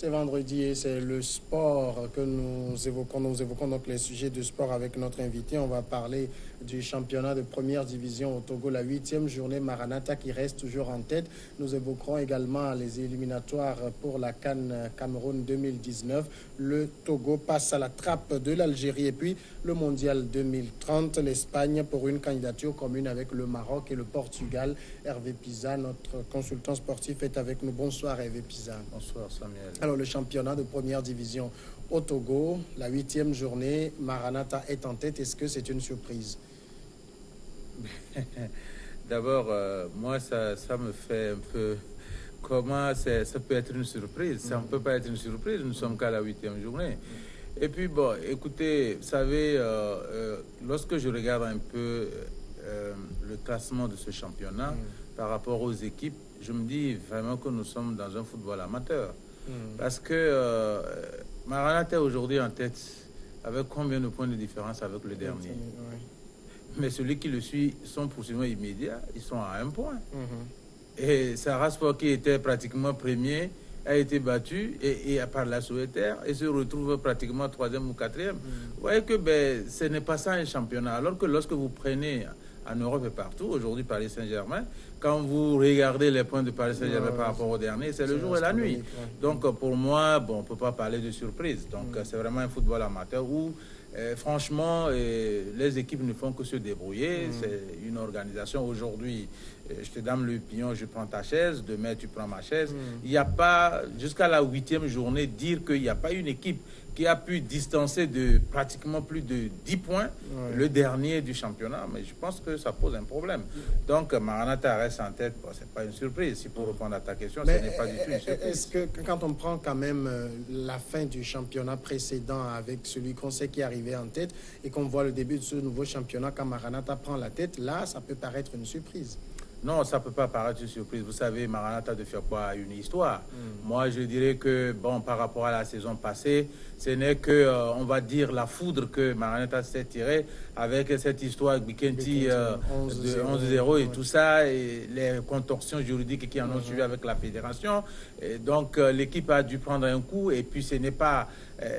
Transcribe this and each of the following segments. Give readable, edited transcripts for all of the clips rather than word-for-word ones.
C'est vendredi et c'est le sport que nous évoquons. Nous évoquons donc les sujets de sport avec notre invité. On va parler du championnat de première division au Togo, la 8e journée Maranatha qui reste toujours en tête. Nous évoquerons également les éliminatoires pour la CAN Cameroun 2019. Le Togo passe à la trappe de l'Algérie et puis le mondial 2030. L'Espagne pour une candidature commune avec le Maroc et le Portugal. Hervé Pisa, notre consultant sportif, est avec nous. Bonsoir Hervé Pisa. Bonsoir Samuel. Alors, le championnat de première division au Togo, la 8e journée, Maranatha est en tête. Est-ce que c'est une surprise? D'abord, moi, ça me fait un peu... Comment ça peut être une surprise? Ça ne peut pas être une surprise, nous sommes qu'à la 8e journée. Et puis, bon, écoutez, vous savez, lorsque je regarde un peu le classement de ce championnat par rapport aux équipes, je me dis vraiment que nous sommes dans un football amateur. Parce que Maranatha est aujourd'hui en tête avec combien de points de différence avec le dernier? Mais celui qui le suit, son poursuivant immédiat, ils sont à 1 point. Et Sarasport, qui était pratiquement premier, a été battu et par la Souhaitaire et se retrouve pratiquement 3e ou 4e. Vous voyez que ce n'est pas ça un championnat. Alors que lorsque vous prenez en Europe et partout, aujourd'hui Paris Saint-Germain, quand vous regardez les points de Paris Saint-Germain par rapport au dernier, c'est le jour et la nuit. Donc pour moi, bon, on ne peut pas parler de surprise. Donc c'est vraiment un football amateur où franchement, les équipes ne font que se débrouiller. C'est une organisation. Aujourd'hui, je te donne le pion, je prends ta chaise. Demain, tu prends ma chaise. Il n'y a pas, jusqu'à la 8e journée, dire qu'il n'y a pas une équipe qui a pu distancer de pratiquement plus de 10 points le dernier du championnat. Mais je pense que ça pose un problème. Donc, Maranatha reste en tête. Bon, ce n'est pas une surprise. Si pour répondre à ta question, ce n'est pas du tout une surprise. Est-ce que quand on prend quand même la fin du championnat précédent avec celui qu'on sait qui est arrivé en tête et qu'on voit le début de ce nouveau championnat, quand Maranatha prend la tête, là, ça peut paraître une surprise? Non, ça ne peut pas paraître une surprise. Vous savez, Maranatha de Fiokwa a une histoire. Moi, je dirais que, bon, par rapport à la saison passée, ce n'est que, on va dire, la foudre que Maranatha s'est tirée avec cette histoire Bikenti de 11-0 et tout ça, et les contorsions juridiques qui en ont suivi avec la fédération. Et donc, l'équipe a dû prendre un coup, et puis ce n'est pas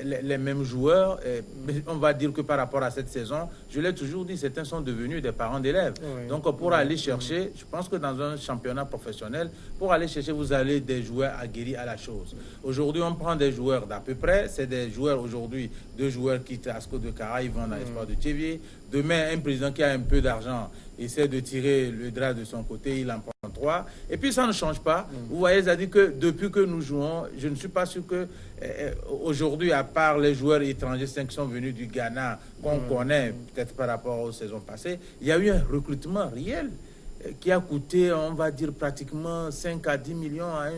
les mêmes joueurs. Mais on va dire que par rapport à cette saison, je l'ai toujours dit, certains sont devenus des parents d'élèves. Donc, pour aller chercher, je pense que dans un championnat professionnel, pour aller chercher, vous allez des joueurs aguerris à la chose. Aujourd'hui, on prend des joueurs d'à peu près. C'est des joueurs aujourd'hui, 2 joueurs qui quittent Asco de Cara, ils vont dans l'espoir de Thévier. Demain, un président qui a un peu d'argent essaie de tirer le drap de son côté, il en prend 3. Et puis, ça ne change pas. Vous voyez, ça dit que depuis que nous jouons, je ne suis pas sûr que aujourd'hui, à part les joueurs étrangers 5 qui sont venus du Ghana, qu'on connaît peut-être par rapport aux saisons passées, il y a eu un recrutement réel qui a coûté, on va dire, pratiquement 5 à 10 millions à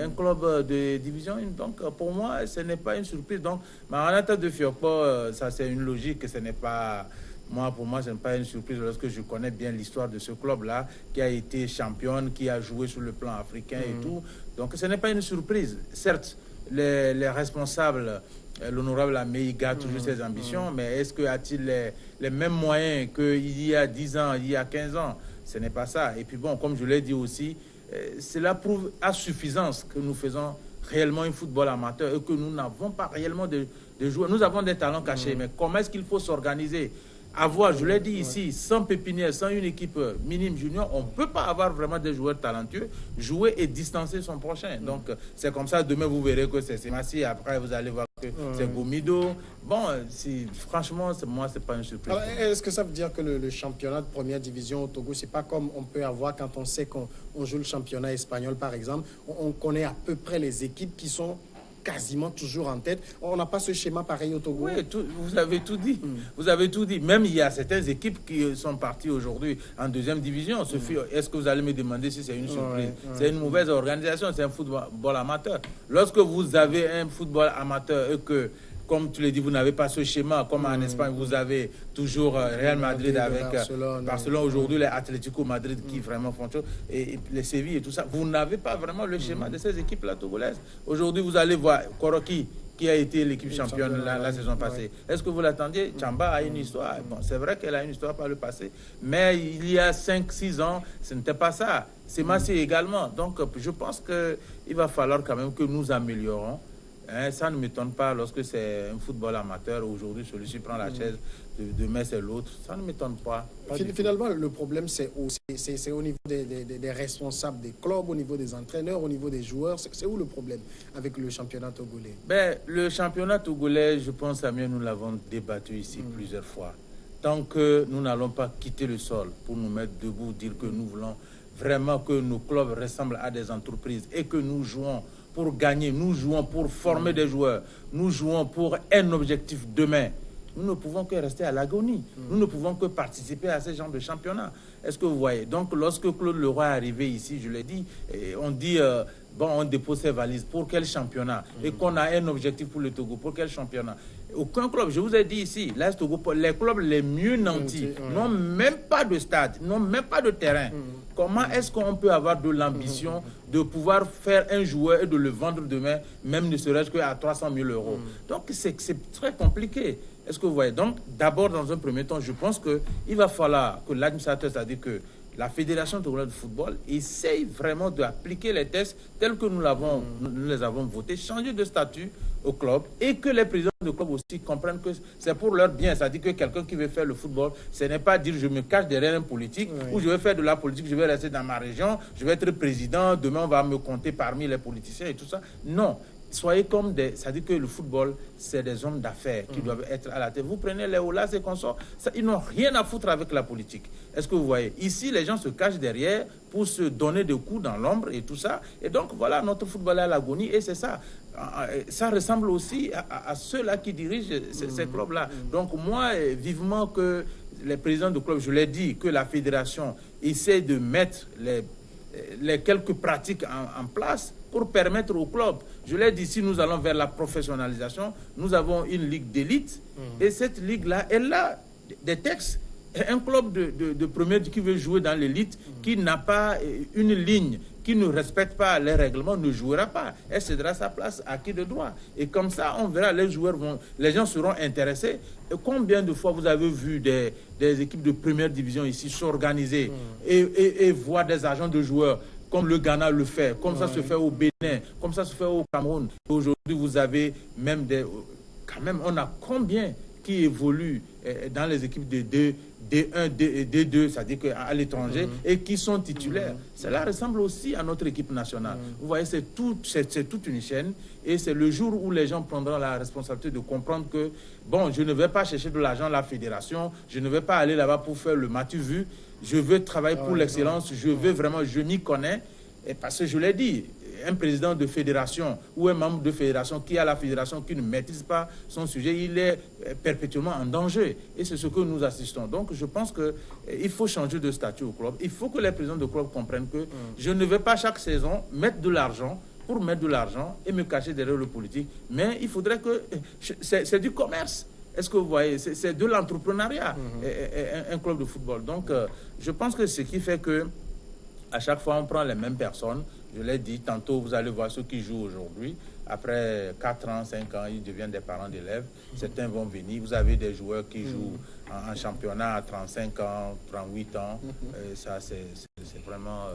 un club de division 1. Donc, pour moi, ce n'est pas une surprise. Donc, Maranatha de Fiokpo, ça c'est une logique, ce n'est pas... Moi, pour moi, ce n'est pas une surprise lorsque je connais bien l'histoire de ce club-là, qui a été championne, qui a joué sur le plan africain et tout. Donc, ce n'est pas une surprise. Certes, les responsables, l'honorable Amei garde toujours ses ambitions, mais est-ce qu'il a les mêmes moyens qu'il y a 10 ans, il y a 15 ans? Ce n'est pas ça. Et puis bon, comme je l'ai dit aussi, cela prouve à suffisance que nous faisons réellement un football amateur et que nous n'avons pas réellement de joueurs. Nous avons des talents cachés, mais comment est-ce qu'il faut s'organiser? Avoir, je l'ai dit ici, sans pépinière, sans une équipe minime junior, on ne peut pas avoir vraiment des joueurs talentueux, jouer et distancer son prochain. Donc, c'est comme ça, demain, vous verrez que c'est Semassi, après, vous allez voir que c'est Gomido. Bon, franchement, moi, ce n'est pas une surprise. Est-ce que ça veut dire que le championnat de première division au Togo, c'est pas comme on peut avoir quand on sait qu'on joue le championnat espagnol, par exemple, on connaît à peu près les équipes qui sont quasiment toujours en tête. On n'a pas ce schéma pareil au Togo. Oui, vous avez tout dit. Vous avez tout dit. Même il y a certaines équipes qui sont parties aujourd'hui en 2e division. Est-ce que vous allez me demander si c'est une surprise? C'est une mauvaise organisation, c'est un football amateur. Lorsque vous avez un football amateur et que, comme tu l'as dit, vous n'avez pas ce schéma, comme en Espagne, vous avez toujours Real Madrid avec Barcelone aujourd'hui, les Atlético Madrid qui vraiment font chose, et les Séville et tout ça. Vous n'avez pas vraiment le schéma de ces équipes-là togolaises. Aujourd'hui, vous allez voir Koroki, qui a été l'équipe championne la saison passée. Est-ce que vous l'attendiez? Chamba a une histoire. Bon, c'est vrai qu'elle a une histoire par le passé, mais il y a 5-6 ans, ce n'était pas ça. C'est Massi également. Donc, je pense qu'il va falloir quand même que nous améliorons Hein, ça ne m'étonne pas lorsque c'est un football amateur. Aujourd'hui, celui-ci prend la chaise, demain c'est l'autre. Ça ne m'étonne pas. Finalement, le problème, c'est au niveau des responsables des clubs, au niveau des entraîneurs, au niveau des joueurs. C'est où le problème avec le championnat togolais? Ben, le championnat togolais, je pense, Samir, nous l'avons débattu ici plusieurs fois. Tant que nous n'allons pas quitter le sol pour nous mettre debout, dire que nous voulons vraiment que nos clubs ressemblent à des entreprises et que nous jouons pour gagner, nous jouons pour former des joueurs, nous jouons pour un objectif demain. Nous ne pouvons que rester à l'agonie. Nous ne pouvons que participer à ce genre de championnat. Est-ce que vous voyez? Donc, lorsque Claude Leroy est arrivé ici, je l'ai dit, on dit, bon, on dépose ses valises. Pour quel championnat? Et qu'on a un objectif pour le Togo. Pour quel championnat? Aucun club, je vous ai dit ici, l'Est Togo, les clubs les mieux nantis n'ont même pas de stade, n'ont même pas de terrain. Comment est-ce qu'on peut avoir de l'ambition de pouvoir faire un joueur et de le vendre demain, même ne serait-ce qu'à 300 000 euros? Donc, c'est très compliqué. Est-ce que vous voyez? Donc, d'abord, dans un premier temps, je pense qu'il va falloir que l'administrateur, c'est-à-dire que la Fédération togolaise de football, essaye vraiment d'appliquer les tests tels que nous les avons votés, changer de statut au club et que les présidents de club aussi comprennent que c'est pour leur bien. C'est-à-dire que quelqu'un qui veut faire le football, ce n'est pas dire je me cache derrière un politique ou je vais faire de la politique, je vais rester dans ma région, je vais être président, demain on va me compter parmi les politiciens et tout ça. Non. Soyez comme des... C'est-à-dire que le football, c'est des hommes d'affaires qui doivent être à la tête. Vous prenez les Olas et consorts, ils n'ont rien à foutre avec la politique. Est-ce que vous voyez? Ici, les gens se cachent derrière pour se donner des coups dans l'ombre et tout ça. Et donc, voilà, notre football est à l'agonie et c'est ça. Ça ressemble aussi à ceux-là qui dirigent ces clubs-là. Donc, moi, vivement que les présidents de clubs, je l'ai dit, que la fédération essaie de mettre les quelques pratiques en place pour permettre aux clubs. Je l'ai dit, si nous allons vers la professionnalisation, nous avons une ligue d'élite et cette ligue-là, elle a des textes. Un club de première qui veut jouer dans l'élite, qui n'a pas une ligne, qui ne respecte pas les règlements, ne jouera pas. Elle cédera sa place à qui de droit. Et comme ça, on verra, les gens seront intéressés. Et combien de fois vous avez vu des équipes de première division ici s'organiser et voir des agents de joueurs comme le Ghana le fait, comme ça se fait au Bénin, comme ça se fait au Cameroun. Aujourd'hui, vous avez même quand même, on a combien qui évoluent dans les équipes de D1, D2, c'est-à-dire qu'à l'étranger, et qui sont titulaires. Cela ressemble aussi à notre équipe nationale. Vous voyez, c'est toute une chaîne, et c'est le jour où les gens prendront la responsabilité de comprendre que, bon, je ne vais pas chercher de l'argent à la fédération, je ne vais pas aller là-bas pour faire le matu vu, je veux travailler pour l'excellence, je veux vraiment, je m'y connais, et parce que je l'ai dit, un président de fédération ou un membre de fédération qui a la fédération qui ne maîtrise pas son sujet, il est perpétuellement en danger. Et c'est ce que nous assistons. Donc je pense qu'il faut changer de statut au club. Il faut que les présidents de club comprennent que je ne vais pas chaque saison mettre de l'argent pour mettre de l'argent et me cacher derrière le politique. Mais il faudrait que... C'est du commerce. Est-ce que vous voyez? C'est de l'entrepreneuriat, un club de football. Donc je pense que ce qui fait que à chaque fois, on prend les mêmes personnes. Je l'ai dit, tantôt, vous allez voir ceux qui jouent aujourd'hui. Après 4 ans, 5 ans, ils deviennent des parents d'élèves. Certains vont venir. Vous avez des joueurs qui jouent en championnat à 35 ans, 38 ans. Et ça, c'est vraiment...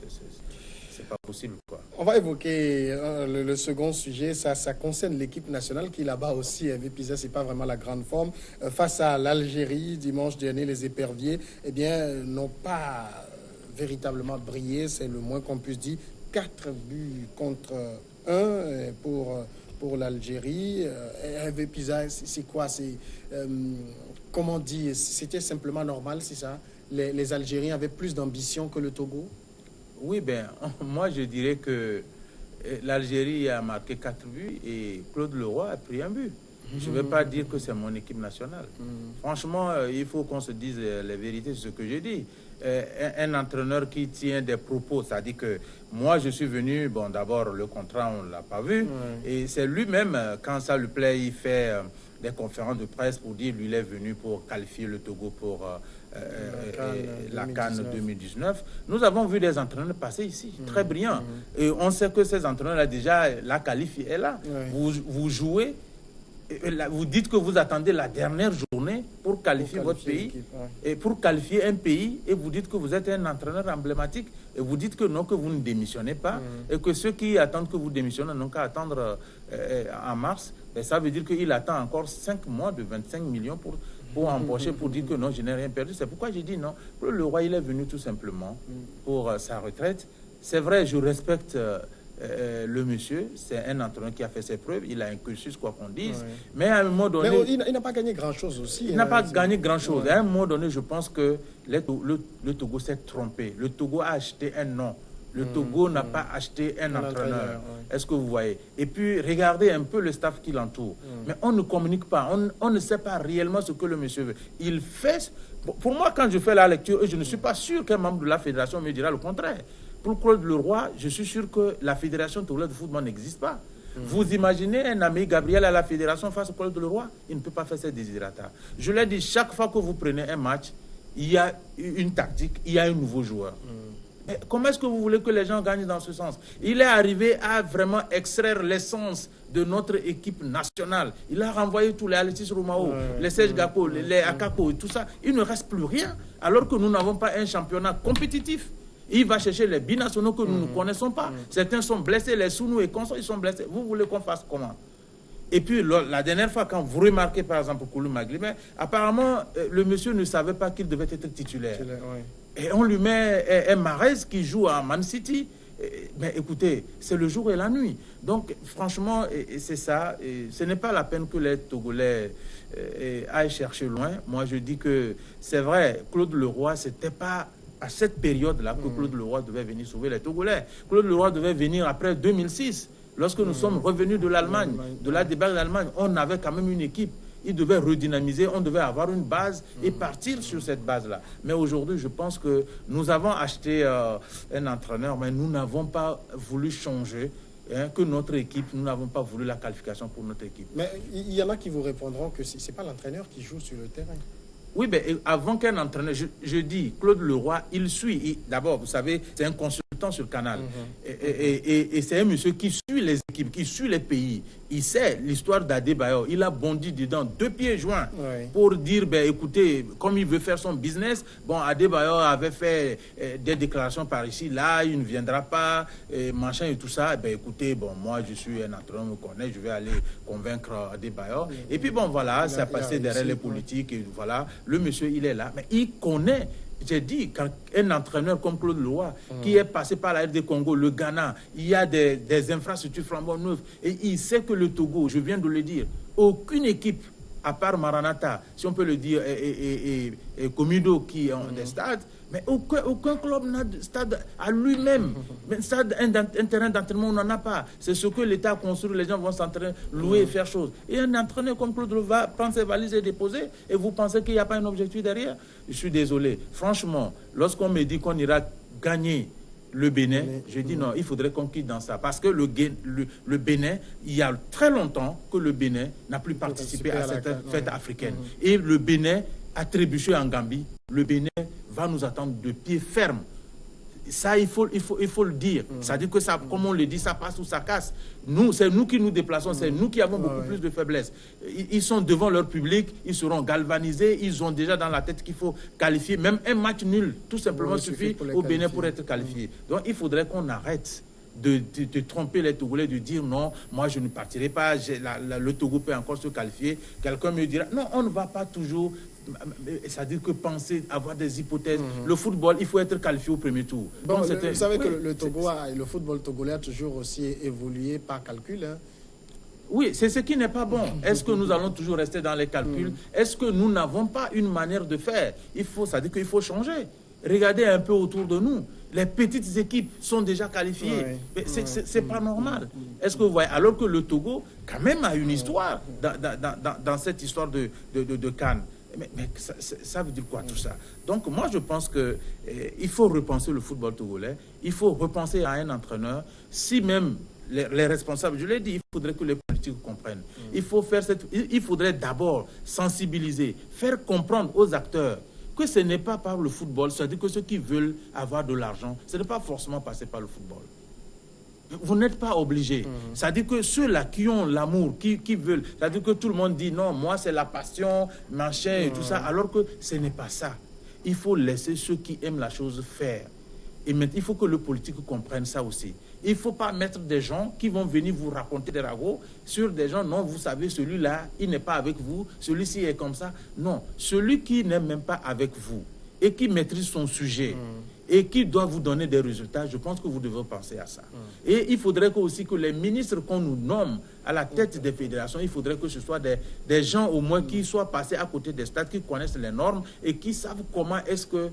c'est pas possible, quoi. On va évoquer le second sujet. Ça concerne l'équipe nationale qui, là-bas aussi, Pisa, c'est pas vraiment la grande forme. Face à l'Algérie, dimanche dernier, les éperviers, eh bien, n'ont pas... véritablement brillé, c'est le moins qu'on puisse dire. 4 buts contre 1 pour l'Algérie. Pisa, c'est quoi? Comment dire? C'était simplement normal, c'est ça? Les Algériens avaient plus d'ambition que le Togo? Oui, ben, moi je dirais que l'Algérie a marqué 4 buts et Claude Leroy a pris un but. Je ne vais pas dire que c'est mon équipe nationale. Franchement, il faut qu'on se dise les vérités sur ce que je dis. Un entraîneur qui tient des propos, c'est-à-dire que moi, je suis venu, bon, d'abord, le contrat, on ne l'a pas vu. Et c'est lui-même, quand ça lui plaît, il fait des conférences de presse pour dire lui, il est venu pour qualifier le Togo pour la CAN 2019. Nous avons vu des entraîneurs passer ici, très brillants. Et on sait que ces entraîneurs-là, déjà, la qualif est là. Vous jouez vous dites que vous attendez la dernière journée pour qualifier votre pays, et pour qualifier un pays, et vous dites que vous êtes un entraîneur emblématique, et vous dites que non, que vous ne démissionnez pas, et que ceux qui attendent que vous démissionnez n'ont qu'à attendre en mars. Et ça veut dire qu'il attend encore 5 mois de 25 millions pour empocher, pour dire que non, je n'ai rien perdu. C'est pourquoi j'ai dit non. Le roi, il est venu tout simplement pour sa retraite. C'est vrai, je respecte le monsieur, c'est un entraîneur qui a fait ses preuves, il a un cursus, quoi qu'on dise, mais à un moment donné... Mais il n'a pas gagné grand-chose aussi. Il n'a pas gagné grand-chose. À un moment donné, je pense que le Togo s'est trompé. Le Togo a acheté un nom. Le Togo n'a pas acheté un entraîneur. Est-ce que vous voyez? Et puis, regardez un peu le staff qui l'entoure. Mais on ne communique pas. On ne sait pas réellement ce que le monsieur veut. Il fait... Pour moi, quand je fais la lecture, je ne suis pas sûr qu'un membre de la fédération me dira le contraire. Pour Claude Leroy, je suis sûr que la fédération togolaise de football n'existe pas. Vous imaginez un ami Gabriel à la fédération face au Claude Leroy? Il ne peut pas faire ses désirata. Je l'ai dit, chaque fois que vous prenez un match, il y a une tactique, il y a un nouveau joueur. Mais comment est-ce que vous voulez que les gens gagnent dans ce sens? Il est arrivé à vraiment extraire l'essence de notre équipe nationale. Il a renvoyé tous les Alexis Romao, les Serge Gakpo, les Akako et tout ça. Il ne reste plus rien, alors que nous n'avons pas un championnat compétitif. Il va chercher les binationaux que nous ne connaissons pas. Certains sont blessés, les Sounou et consorts, ils sont blessés. Vous voulez qu'on fasse comment? Et puis, la dernière fois, quand vous remarquez, par exemple, Koulou Maglimé, apparemment, le monsieur ne savait pas qu'il devait être titulaire. Et on lui met un Mahrez qui joue à Man City. Mais écoutez, c'est le jour et la nuit. Donc, franchement, c'est ça. Ce n'est pas la peine que les Togolais aillent chercher loin. Moi, je dis que c'est vrai, Claude Leroy, c'était pas... À cette période-là que Claude Leroy devait venir sauver les Togolais. Claude Leroy devait venir après 2006. Lorsque nous sommes revenus de l'Allemagne, de la débâcle d'Allemagne, on avait quand même une équipe. Il devait redynamiser, on devait avoir une base et partir sur cette base-là. Mais aujourd'hui, je pense que nous avons acheté un entraîneur, mais nous n'avons pas voulu changer. Que notre équipe, nous n'avons pas voulu la qualification pour notre équipe. Mais il y en a qui vous répondront que ce n'est pas l'entraîneur qui joue sur le terrain. Oui, mais avant qu'un entraîneur, je dis, Claude Leroy, il suit. D'abord, vous savez, c'est un consultant sur le canal. Et c'est un monsieur qui suit les équipes, qui suit les pays. Il sait l'histoire d'Adebayor. Il a bondi dedans 2 pieds joints pour dire, ben, écoutez, comme il veut faire son business, bon, Adebayor avait fait des déclarations par ici, là, il ne viendra pas, machin et tout ça. Ben, écoutez, bon, moi, je suis un entraîneur, me connaît, je vais aller convaincre Adebayor. Et puis, bon, voilà, ça a passé derrière les politiques, et voilà. Le monsieur, il est là, mais il connaît. J'ai dit, quand un entraîneur comme Claude Leroy, qui est passé par la RD Congo, le Ghana, il y a des infrastructures flambant neuves, et il sait que le Togo, je viens de le dire, aucune équipe, à part Maranatha, si on peut le dire, et Comido qui ont des stades, mais aucun club n'a de stade à lui-même. Un terrain d'entraînement, on n'en a pas. C'est ce que l'État a construit, les gens vont s'entraîner, louer et faire chose. Et un entraîneur comme Claude Leroy va prendre ses valises et déposer, et vous pensez qu'il n'y a pas un objectif derrière? Je suis désolé. Franchement, lorsqu'on me dit qu'on ira gagner le Bénin, je dis non, il faudrait qu'on quitte dans ça. Parce que le Bénin, il y a très longtemps que le Bénin n'a plus participé à cette fête africaine. Et le Bénin a trébuché en Gambie. Le Bénin va nous attendre de pied ferme. Ça, il faut le dire. C'est-à-dire que ça, comme on le dit, ça passe ou ça casse. C'est nous qui nous déplaçons, c'est nous qui avons beaucoup plus de faiblesse. Ils sont devant leur public, ils seront galvanisés, ils ont déjà dans la tête qu'il faut qualifier. Même un match nul, tout simplement, suffit au Bénin pour être qualifié. Donc, il faudrait qu'on arrête de tromper les Togolais, de dire non, moi je ne partirai pas, le Togo peut encore se qualifier. Quelqu'un me dira, non, on ne va pas toujours... C'est-à-dire que penser, avoir des hypothèses. Le football, il faut être qualifié au premier tour. Bon, donc, vous savez que le football togolais a toujours aussi évolué par calcul. Hein. Oui, c'est ce qui n'est pas bon. Est-ce que nous allons toujours rester dans les calculs? Est-ce que nous n'avons pas une manière de faire? C'est-à-dire qu'il faut changer. Regardez un peu autour de nous. Les petites équipes sont déjà qualifiées. C'est pas normal. Est-ce que vous voyez? Alors que le Togo, quand même, a une histoire dans cette histoire de CAN. Mais ça veut dire quoi tout ça? Donc moi je pense qu'il faut repenser le football togolais, il faut repenser à un entraîneur, si même les responsables, je l'ai dit, il faudrait que les politiques comprennent. Il faudrait d'abord sensibiliser, faire comprendre aux acteurs que ce n'est pas par le football, c'est-à-dire que ceux qui veulent avoir de l'argent, ce n'est pas forcément passer par le football. Vous n'êtes pas obligé. C'est-à-dire que ceux-là qui ont l'amour, qui veulent, c'est-à-dire que tout le monde dit non, moi c'est la passion, machin et tout ça, alors que ce n'est pas ça. Il faut laisser ceux qui aiment la chose faire. Et maintenant, il faut que le politique comprenne ça aussi. Il ne faut pas mettre des gens qui vont venir vous raconter des ragots sur des gens, non, vous savez, celui-là, il n'est pas avec vous, celui-ci est comme ça. Non, celui qui n'est même pas avec vous et qui maîtrise son sujet et qui doit vous donner des résultats, je pense que vous devez penser à ça. Et il faudrait aussi que les ministres qu'on nous nomme à la tête des fédérations, il faudrait que ce soit des gens au moins qui soient passés à côté des stades, qui connaissent les normes et qui savent comment est-ce que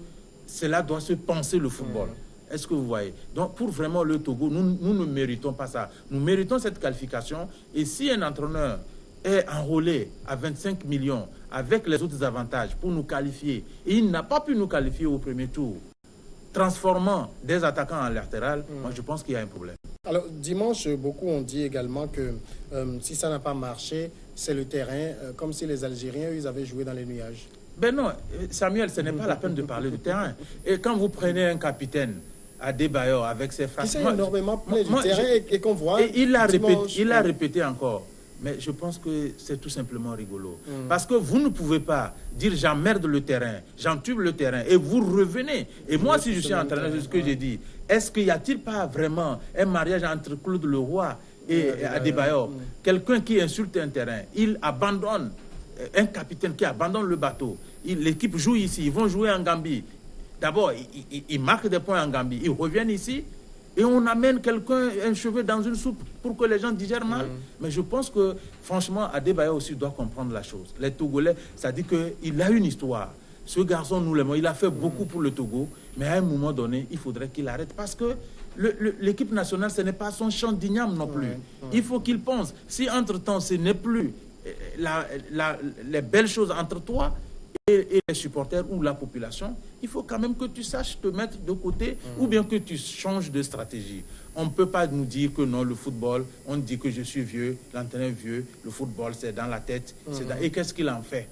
cela doit se penser le football. Est-ce que vous voyez? Donc, pour vraiment le Togo, nous ne méritons pas ça. Nous méritons cette qualification. Et si un entraîneur est enrôlé à 25 millions avec les autres avantages pour nous qualifier, et il n'a pas pu nous qualifier au premier tour, transformant des attaquants en latéral, moi je pense qu'il y a un problème. Alors, dimanche, beaucoup ont dit également que si ça n'a pas marché, c'est le terrain, comme si les Algériens, ils avaient joué dans les nuages. Ben non, Samuel, ce n'est pas la peine de parler du terrain. Et quand vous prenez un capitaine, Adebayor, avec ses phrases... Qui s'est énormément plaint du terrain et qu'on voit... Et il l'a répété encore. Mais je pense que c'est tout simplement rigolo. Parce que vous ne pouvez pas dire j'emmerde le terrain, j'entube le terrain, et vous revenez. Et moi, si je suis entraîneur, c'est ce que j'ai dit. Est-ce qu'il n'y a-t-il pas vraiment un mariage entre Claude Leroy et Adebayor? Quelqu'un qui insulte un terrain, il abandonne, un capitaine qui abandonne le bateau. L'équipe joue ici, ils vont jouer en Gambie. D'abord, ils marquent des points en Gambie, ils reviennent ici, et on amène quelqu'un, un cheveu dans une soupe pour que les gens digèrent mal. Mais je pense que, franchement, Adebayor aussi doit comprendre la chose. Les Togolais, ça dit qu'il a une histoire. Ce garçon, nous l'aimons, il a fait beaucoup pour le Togo, mais à un moment donné, il faudrait qu'il arrête. Parce que l'équipe nationale, ce n'est pas son champ d'igname non plus. Il faut qu'il pense. Si entre-temps, ce n'est plus les belles choses entre toi et les supporters ou la population, il faut quand même que tu saches te mettre de côté ou bien que tu changes de stratégie. On ne peut pas nous dire que non, le football, on dit que je suis vieux, l'entraîneur vieux, le football c'est dans la tête. Et qu'est-ce qu'il en fait?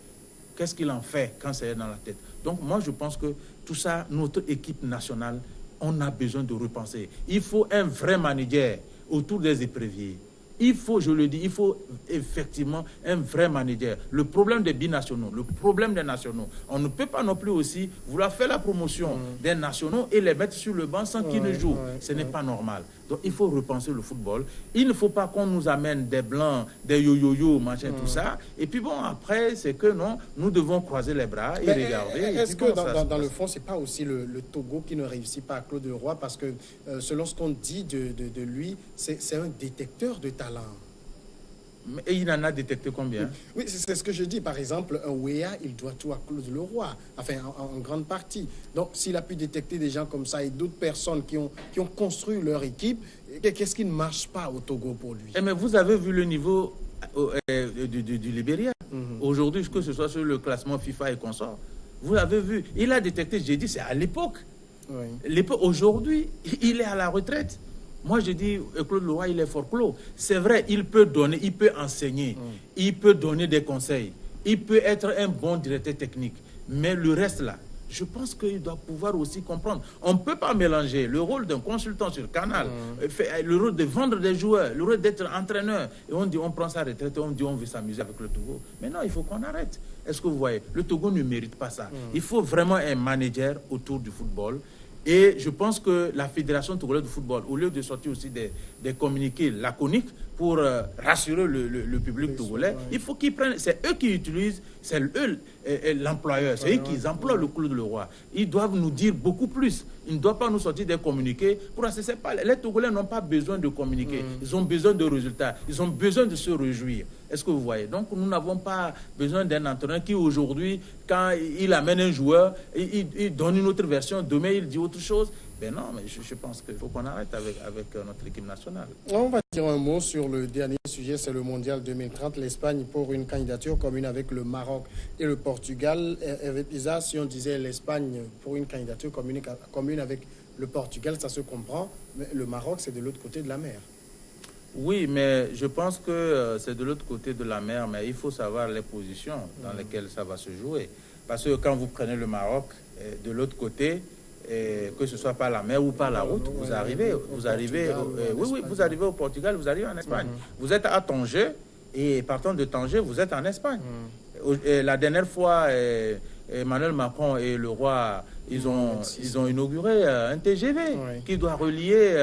Qu'est-ce qu'il en fait quand c'est dans la tête? Donc moi je pense que tout ça, notre équipe nationale, on a besoin de repenser. Il faut un vrai manager autour des éperviers. Il faut, je le dis, il faut effectivement un vrai manager. Le problème des binationaux, le problème des nationaux, on ne peut pas non plus aussi vouloir faire la promotion des nationaux et les mettre sur le banc sans qu'ils ne jouent. Ce n'est pas normal. Donc il faut repenser le football. Il ne faut pas qu'on nous amène des blancs, des yo-yo-yo, machin, tout ça. Et puis bon, après, c'est que non, nous devons croiser les bras et regarder. Est-ce que dans le fond, c'est pas aussi le Togo qui ne réussit pas à Claude Leroy? Parce que selon ce qu'on dit de lui, c'est un détecteur de talent. Et il en a détecté combien? Oui, c'est ce que je dis. Par exemple, un Wea, il doit tout à Claude Leroy, enfin, en grande partie. Donc, s'il a pu détecter des gens comme ça et d'autres personnes qui ont construit leur équipe, qu'est-ce qui ne marche pas au Togo pour lui? Mais vous avez vu le niveau du Libéria. Aujourd'hui, que ce soit sur le classement FIFA et consorts, vous avez vu. Il a détecté, j'ai dit, c'est à l'époque. Aujourd'hui, il est à la retraite. Moi, je dis, Claude Leroy, il est fort clos. C'est vrai, il peut donner, il peut enseigner, il peut donner des conseils, il peut être un bon directeur technique. Mais le reste, là, je pense qu'il doit pouvoir aussi comprendre. On ne peut pas mélanger le rôle d'un consultant sur Canal, le rôle de vendre des joueurs, le rôle d'être entraîneur. Et on dit, on prend sa retraite et on dit, on veut s'amuser avec le Togo. Mais non, il faut qu'on arrête. Est-ce que vous voyez? Le Togo ne mérite pas ça. Il faut vraiment un manager autour du football. Et je pense que la Fédération togolaise de football, au lieu de sortir aussi des communiqués laconiques pour rassurer le public togolais, il faut qu'ils prennent, c'est eux qui utilisent, c'est eux l'employeur, c'est eux qui emploient le Claude Leroy. Ils doivent nous dire beaucoup plus. Ils ne doivent pas nous sortir des communiqués. Les Togolais n'ont pas besoin de communiquer. Ils ont besoin de résultats. Ils ont besoin de se réjouir. Est-ce que vous voyez? Donc, nous n'avons pas besoin d'un entraîneur qui, aujourd'hui, quand il amène un joueur, il donne une autre version. Demain, il dit autre chose. Ben non, mais je pense qu'il faut qu'on arrête avec notre équipe nationale. On va dire un mot sur le dernier sujet, c'est le Mondial 2030. L'Espagne pour une candidature commune avec le Maroc et le Portugal. Avec Isa, si on disait l'Espagne pour une candidature commune avec le Portugal, ça se comprend. Mais le Maroc, c'est de l'autre côté de la mer. Oui, mais je pense que c'est de l'autre côté de la mer, mais il faut savoir les positions dans lesquelles ça va se jouer. Parce que quand vous prenez le Maroc, de l'autre côté, que ce soit par la mer ou par la route, vous arrivez au Portugal, vous arrivez en Espagne. Vous êtes à Tanger et partant de Tanger, vous êtes en Espagne. La dernière fois, Emmanuel Macron et le roi, ils ont inauguré un TGV qui doit relier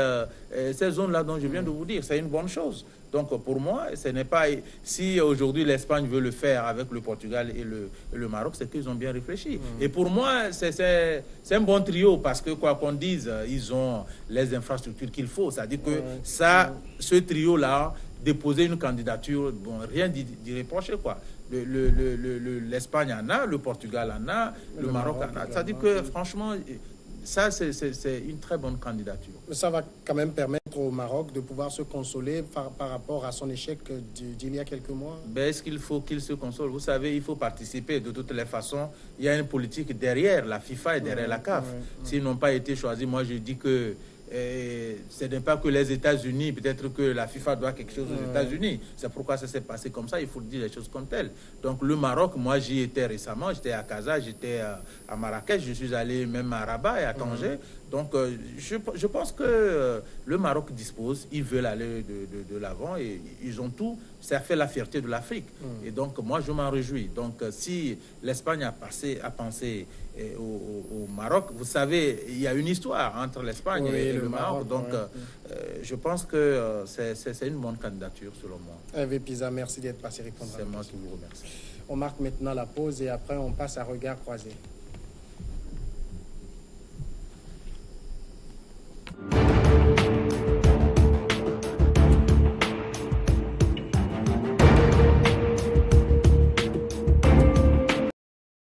ces zones-là dont je viens de vous dire. C'est une bonne chose. Donc pour moi, ce n'est pas... Si aujourd'hui l'Espagne veut le faire avec le Portugal et le Maroc, c'est qu'ils ont bien réfléchi. Et pour moi, c'est un bon trio parce que quoi qu'on dise, ils ont les infrastructures qu'il faut. C'est-à-dire que ce trio-là, déposer une candidature, bon, rien d'y reprocher, quoi. L'Espagne en a, le Portugal en a, le Maroc en a. C'est-à-dire que franchement... Ça, c'est une très bonne candidature. Ça va quand même permettre au Maroc de pouvoir se consoler par rapport à son échec d'il y a quelques mois. Ben, est-ce qu'il faut qu'il se console? Vous savez, il faut participer. De toutes les façons, il y a une politique derrière. La FIFA est derrière la CAF. S'ils n'ont pas été choisis, moi je dis que ce n'est pas que les États-Unis, peut-être que la FIFA doit quelque chose aux États-Unis. C'est pourquoi ça s'est passé comme ça, il faut dire les choses comme telles. Donc le Maroc, moi j'y étais récemment, j'étais à Casa, j'étais à Marrakech, je suis allé même à Rabat et à Tanger. Donc je pense que le Maroc dispose, ils veulent aller de l'avant et ils ont tout, ça fait la fierté de l'Afrique. Et donc moi je m'en réjouis. Donc si l'Espagne a pensé au Maroc, vous savez, il y a une histoire entre l'Espagne et le Maroc. Donc je pense que c'est une bonne candidature selon moi. Hervé Pisa, merci d'être passé répondre. C'est moi qui vous remercie. On marque maintenant la pause et après on passe à regard croisé.